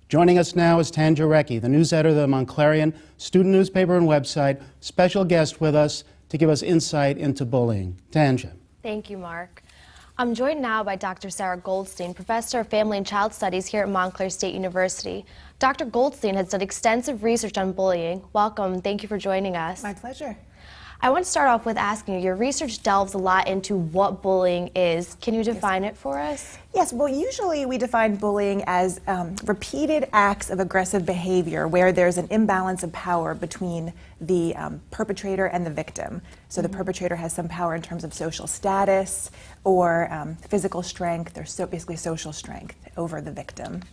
Joining us now is Tanja Recchi, the news editor of the Montclarian student newspaper and website, special guest with us to give us insight into bullying. Tanja. Thank you, Mark. I'm joined now by Dr. Sara Goldstein, professor of family and child studies here at Montclair State University. Dr. Goldstein has done extensive research on bullying. Welcome. Thank you for joining us. My pleasure. I want to start off with asking you, your research delves a lot into what bullying is. Can you define it for us? Yes, well, usually we define bullying as repeated acts of aggressive behavior where there's an imbalance of power between the perpetrator and the victim. So the perpetrator has some power in terms of social status or physical strength, or basically social strength over the victim.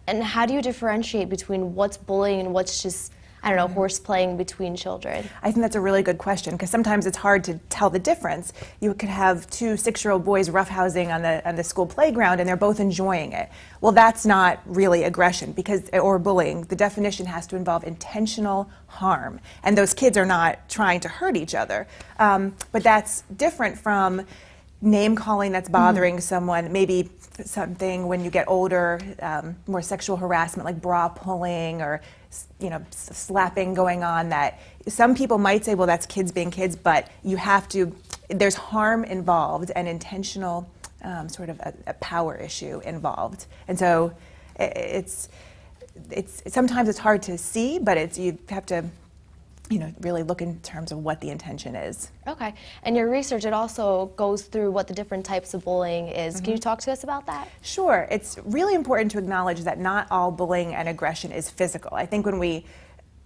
And how do you differentiate between what's bullying and what's just, I don't know, horse playing between children? I think that's a really good question, because sometimes it's hard to tell the difference. You could have two 6-year-old boys roughhousing on the school playground and they're both enjoying it. Well, that's not really aggression or bullying. The definition has to involve intentional harm, and those kids are not trying to hurt each other. But that's different from name calling that's bothering someone, maybe something when you get older, more sexual harassment like bra pulling or slapping going on, that some people might say, well, that's kids being kids, but there's harm involved and intentional sort of a power issue involved. And so sometimes it's hard to see, but you have to really look in terms of what the intention is. Okay. And your research, it also goes through what the different types of bullying is. Can you talk to us about that? Sure. It's really important to acknowledge that not all bullying and aggression is physical. I think when we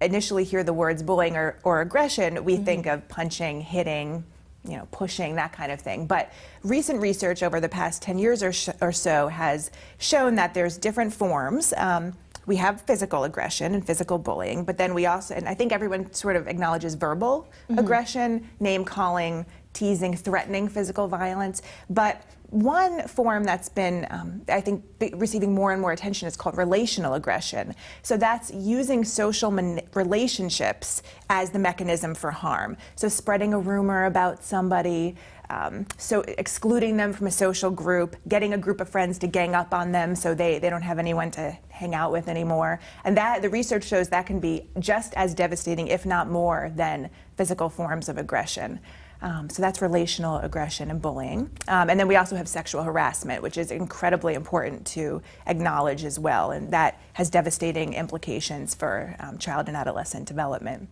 initially hear the words bullying or aggression, we think of punching, hitting, pushing, that kind of thing. But recent research over the past 10 years or so has shown that there's different forms. We have physical aggression and physical bullying, but then we also, and I think everyone sort of acknowledges verbal aggression, name calling, teasing, threatening physical violence. But one form that's been, I think, receiving more and more attention is called relational aggression. So that's using social relationships as the mechanism for harm. So spreading a rumor about somebody, so excluding them from a social group, getting a group of friends to gang up on them so they don't have anyone to hang out with anymore. And the research shows that can be just as devastating, if not more, than physical forms of aggression. So that's relational aggression and bullying. And then we also have sexual harassment, which is incredibly important to acknowledge as well, and that has devastating implications for child and adolescent development.